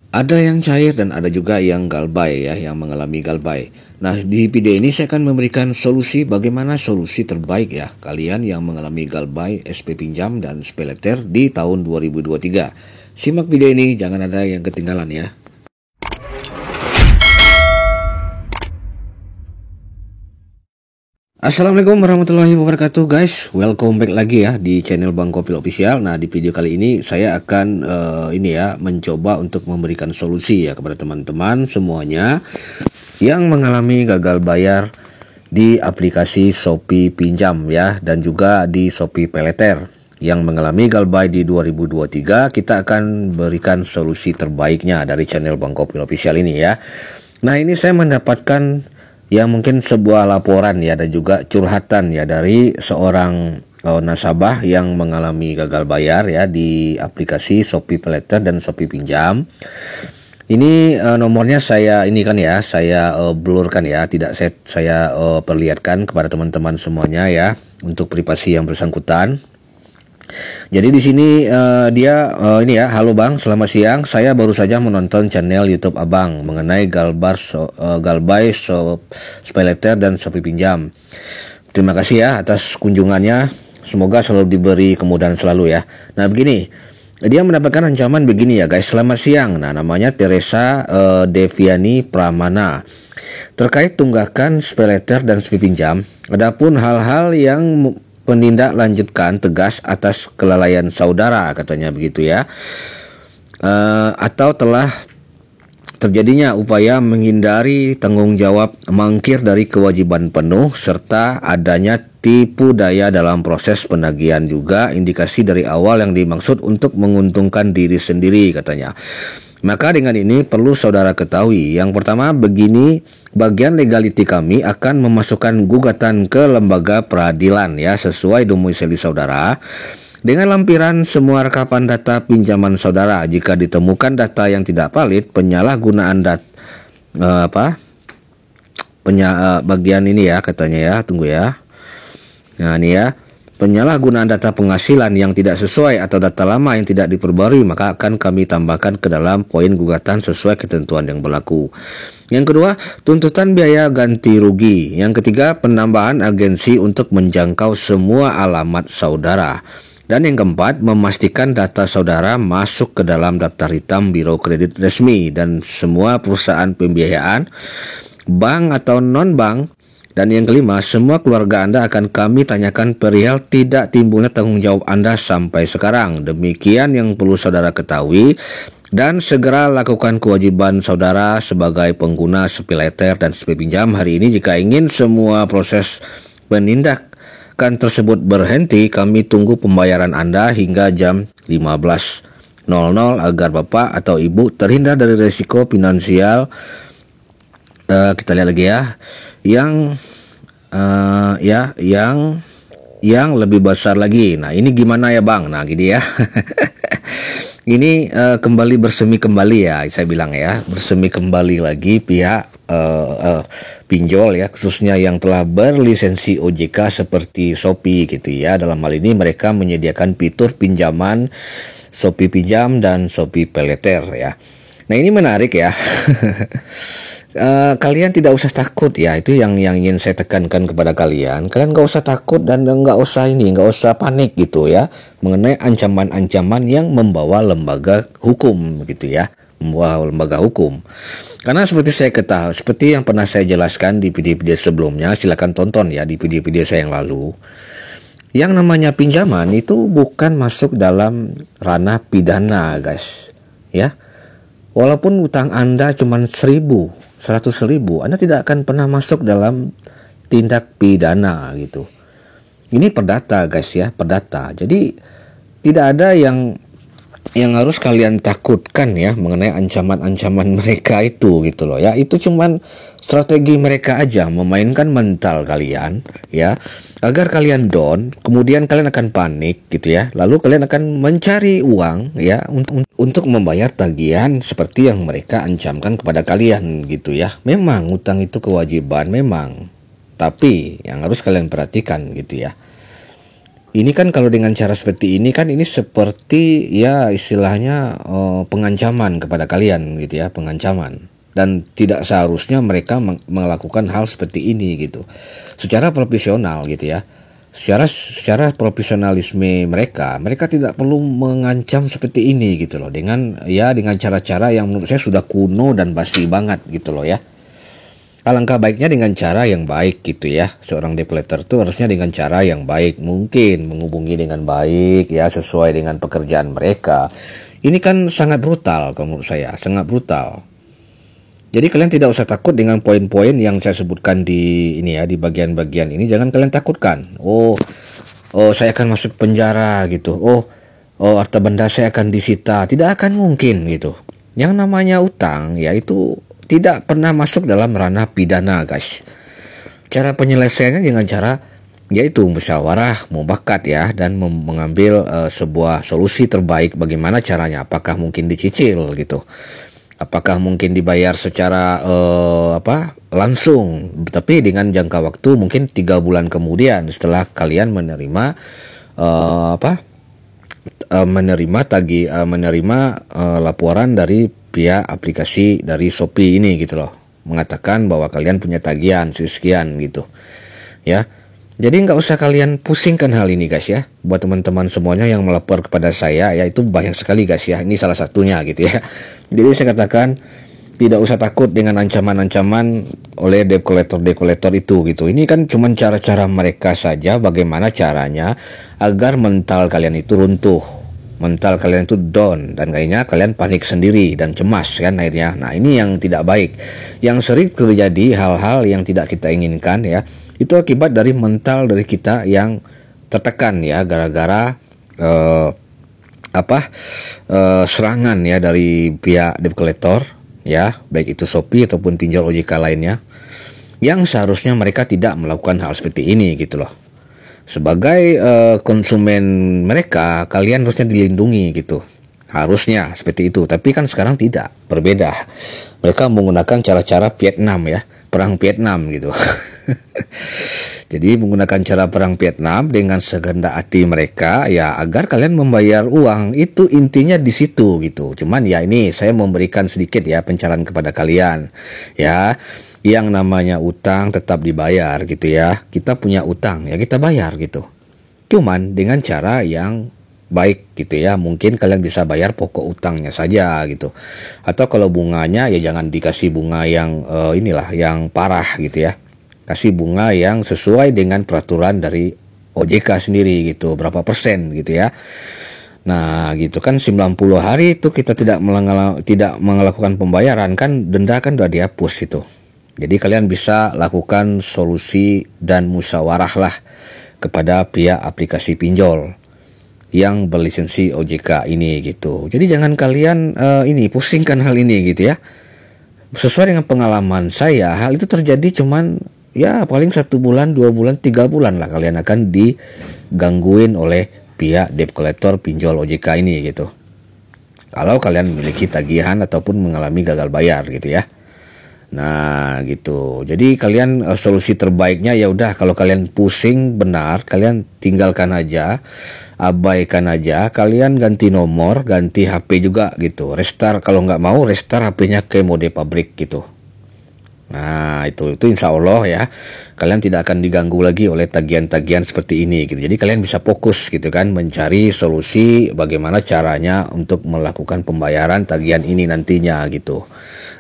Ada yang cair dan ada juga yang galbay ya, yang mengalami galbay. Nah, di video ini saya akan memberikan solusi bagaimana solusi terbaik ya kalian yang mengalami galbay, SP pinjam dan speleter di tahun 2023. Simak video ini, jangan ada yang ketinggalan ya. Assalamualaikum warahmatullahi wabarakatuh guys. Welcome back lagi ya di channel Bang Kopil Official. Nah, di video kali ini saya akan mencoba untuk memberikan solusi ya kepada teman-teman semuanya yang mengalami gagal bayar di aplikasi Shopee Pinjam ya, dan juga di Shopee Peleter yang mengalami galbay di 2023. Kita akan berikan solusi terbaiknya dari channel Bang Kopil Official ini ya. Nah, ini saya mendapatkan ya mungkin sebuah laporan ya dan juga curhatan ya dari seorang nasabah yang mengalami gagal bayar ya di aplikasi Shopee Peleter dan Shopee Pinjam. Ini nomornya saya blurkan ya, tidak saya perlihatkan kepada teman-teman semuanya ya untuk privasi yang bersangkutan. Jadi di sini halo Bang, selamat siang. Saya baru saja menonton channel YouTube Abang mengenai galbay, speleter dan Shopee Pinjam. Terima kasih ya atas kunjungannya. Semoga selalu diberi kemudahan selalu ya. Nah, begini. Dia mendapatkan ancaman begini ya guys. Selamat siang. Nah, namanya Teresa Deviani Pramana. Terkait tunggakan speleter dan Shopee Pinjam, adapun hal-hal yang menindaklanjutkan tegas atas kelalaian saudara, katanya begitu ya, atau telah terjadinya upaya menghindari tanggung jawab, mangkir dari kewajiban penuh, serta adanya tipu daya dalam proses penagihan, juga indikasi dari awal yang dimaksud untuk menguntungkan diri sendiri, katanya. Maka dengan ini perlu saudara ketahui. Yang pertama begini, bagian legaliti kami akan memasukkan gugatan ke lembaga peradilan ya sesuai domisili saudara dengan lampiran semua rekapan data pinjaman saudara. Jika ditemukan data yang tidak valid, penyalahgunaan bagian ini ya katanya ya, tunggu ya. Nah, ini ya. Penyalahgunaan data penghasilan yang tidak sesuai atau data lama yang tidak diperbarui, maka akan kami tambahkan ke dalam poin gugatan sesuai ketentuan yang berlaku. Yang kedua, tuntutan biaya ganti rugi. Yang ketiga, penambahan agensi untuk menjangkau semua alamat saudara. Dan yang keempat, memastikan data saudara masuk ke dalam daftar hitam Biro Kredit resmi dan semua perusahaan pembiayaan, bank atau non-bank. Dan yang kelima, semua keluarga Anda akan kami tanyakan perihal tidak timbulnya tanggung jawab Anda sampai sekarang. Demikian yang perlu saudara ketahui, dan segera lakukan kewajiban saudara sebagai pengguna speleter dan Shopee Pinjam hari ini. Jika ingin semua proses penindakan tersebut berhenti, kami tunggu pembayaran Anda hingga jam 15.00 agar Bapak atau Ibu terhindar dari risiko finansial. Kita lihat lagi ya, yang lebih besar lagi. Nah, ini gimana ya Bang? Nah, gini ya. Ini kembali bersemi kembali ya, saya bilang ya, bersemi kembali lagi pihak pinjol ya, khususnya yang telah berlisensi OJK seperti Shopee gitu ya. Dalam hal ini mereka menyediakan fitur pinjaman Shopee Pinjam dan Shopee Peleter ya. Nah, ini menarik ya. Kalian tidak usah takut ya, itu yang ingin saya tekankan kepada kalian. Kalian nggak usah takut dan nggak usah panik gitu ya mengenai ancaman-ancaman yang membawa lembaga hukum gitu ya, membawa lembaga hukum. Karena seperti yang pernah saya jelaskan di video-video sebelumnya, silakan tonton ya di video-video saya yang lalu. Yang namanya pinjaman itu bukan masuk dalam ranah pidana guys ya. Walaupun utang Anda cuma 100.000, Anda tidak akan pernah masuk dalam tindak pidana gitu. Ini perdata guys ya, perdata. Jadi tidak ada yang harus kalian takutkan ya mengenai ancaman-ancaman mereka itu gitu loh ya. Itu cuman strategi mereka aja, memainkan mental kalian ya, agar kalian down, kemudian kalian akan panik gitu ya. Lalu kalian akan mencari uang ya untuk membayar tagihan seperti yang mereka ancamkan kepada kalian gitu ya. Memang utang itu kewajiban memang, tapi yang harus kalian perhatikan gitu ya, Ini kan kalau dengan cara seperti ini kan ini seperti ya istilahnya pengancaman kepada kalian gitu ya, pengancaman. Dan tidak seharusnya mereka melakukan hal seperti ini gitu. Secara profesional gitu ya. Secara profesionalisme mereka tidak perlu mengancam seperti ini gitu loh, dengan cara-cara yang menurut saya sudah kuno dan basi banget gitu loh ya. Alangkah baiknya dengan cara yang baik gitu ya. Seorang debt collector itu harusnya dengan cara yang baik, mungkin menghubungi dengan baik ya, sesuai dengan pekerjaan mereka. Ini kan sangat brutal kalau menurut saya, sangat brutal. Jadi kalian tidak usah takut dengan poin-poin yang saya sebutkan di ini ya, di bagian-bagian ini. Jangan kalian takutkan. Oh, saya akan masuk penjara gitu. Harta benda saya akan disita. Tidak akan mungkin gitu. Yang namanya utang ya itu tidak pernah masuk dalam ranah pidana, guys. Cara penyelesaiannya dengan cara yaitu musyawarah, mufakat ya, dan mengambil sebuah solusi terbaik. Bagaimana caranya? Apakah mungkin dicicil gitu? Apakah mungkin dibayar secara langsung, tapi dengan jangka waktu mungkin 3 bulan kemudian setelah kalian menerima laporan dari pihak aplikasi dari Shopee ini gitu loh, mengatakan bahwa kalian punya tagihan sekian gitu ya. Jadi nggak usah kalian pusingkan hal ini, guys ya. Buat teman-teman semuanya yang melapor kepada saya ya, itu banyak sekali, guys ya. Ini salah satunya gitu ya. Jadi saya katakan tidak usah takut dengan ancaman-ancaman oleh debt collector itu gitu. Ini kan cuma cara-cara mereka saja, bagaimana caranya agar mental kalian itu runtuh, mental kalian itu down, dan kayaknya kalian panik sendiri dan cemas kan akhirnya. Nah, ini yang tidak baik, yang sering terjadi hal-hal yang tidak kita inginkan ya. Itu akibat dari mental dari kita yang tertekan ya, gara-gara serangan ya dari pihak debt collector ya, baik itu Shopee ataupun pinjol OJK lainnya, yang seharusnya mereka tidak melakukan hal seperti ini gitu loh. Sebagai konsumen mereka, kalian harusnya dilindungi gitu. Harusnya seperti itu, tapi kan sekarang tidak, berbeda. Mereka menggunakan cara-cara Vietnam ya, perang Vietnam gitu. Jadi menggunakan cara perang Vietnam dengan segenap hati mereka ya, agar kalian membayar uang. Itu intinya di situ gitu. Cuman ya ini saya memberikan sedikit ya pencerahan kepada kalian ya. Yang namanya utang tetap dibayar gitu ya. Kita punya utang ya, kita bayar gitu. Cuman dengan cara yang baik gitu ya. Mungkin kalian bisa bayar pokok utangnya saja gitu. Atau kalau bunganya ya jangan dikasih bunga yang yang parah gitu ya. Kasih bunga yang sesuai dengan peraturan dari OJK sendiri gitu, berapa persen gitu ya. Nah gitu kan, 90 hari itu kita tidak melakukan pembayaran kan, denda kan udah dihapus itu. Jadi kalian bisa lakukan solusi dan musyawarah lah kepada pihak aplikasi pinjol yang berlisensi OJK ini gitu. Jadi jangan kalian pusingkan hal ini gitu ya. Sesuai dengan pengalaman saya, hal itu terjadi cuman ya paling 1 bulan, 2 bulan, 3 bulan lah kalian akan digangguin oleh pihak debt collector pinjol OJK ini gitu. Kalau kalian memiliki tagihan ataupun mengalami gagal bayar gitu ya. Nah gitu. Jadi kalian solusi terbaiknya ya udah, kalau kalian pusing benar, kalian tinggalkan aja, abaikan aja, kalian ganti nomor, ganti HP juga gitu. Restart, kalau nggak mau restart HP-nya ke mode pabrik gitu. Nah itu insya Allah ya, kalian tidak akan diganggu lagi oleh tagihan-tagihan seperti ini gitu. Jadi kalian bisa fokus gitu kan, mencari solusi bagaimana caranya untuk melakukan pembayaran tagihan ini nantinya gitu.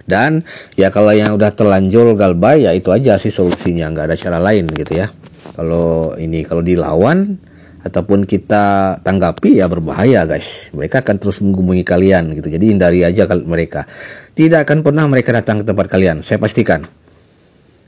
Dan ya kalau yang udah terlanjur galbay ya itu aja sih solusinya, nggak ada cara lain gitu ya. Kalau dilawan ataupun kita tanggapi ya berbahaya, guys. Mereka akan terus menghubungi kalian gitu. Jadi hindari aja mereka. Tidak akan pernah mereka datang ke tempat kalian, saya pastikan.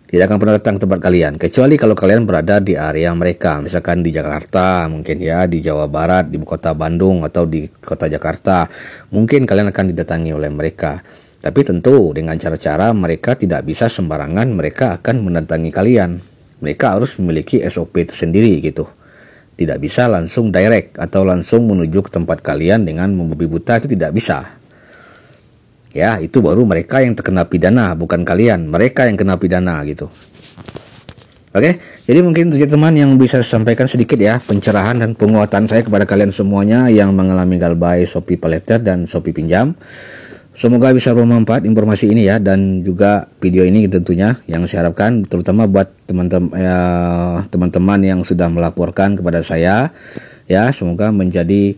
Tidak akan pernah datang ke tempat kalian, kecuali kalau kalian berada di area mereka, misalkan di Jakarta, mungkin ya di Jawa Barat, di kota Bandung atau di kota Jakarta. Mungkin kalian akan didatangi oleh mereka. Tapi tentu dengan cara-cara mereka tidak bisa sembarangan mereka akan mendatangi kalian. Mereka harus memiliki SOP tersendiri gitu. Tidak bisa langsung direct atau langsung menuju ke tempat kalian dengan membabi buta, itu tidak bisa. Ya, itu baru mereka yang terkena pidana, bukan kalian. Mereka yang kena pidana gitu. Oke, jadi mungkin untuk teman yang bisa saya sampaikan sedikit ya pencerahan dan penguatan saya kepada kalian semuanya yang mengalami galbay, Shopee Paylater dan Shopee Pinjam. Semoga bisa bermanfaat informasi ini ya, dan juga video ini tentunya yang saya harapkan terutama buat teman-teman yang sudah melaporkan kepada saya ya, semoga menjadi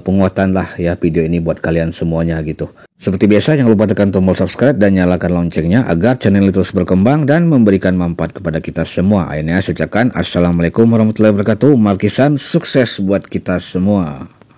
penguatan lah ya video ini buat kalian semuanya gitu. Seperti biasa, jangan lupa tekan tombol subscribe dan nyalakan loncengnya agar channel itu terus berkembang dan memberikan manfaat kepada kita semua. Akhirnya saya ucapkan assalamualaikum warahmatullahi wabarakatuh. Markisan, sukses buat kita semua.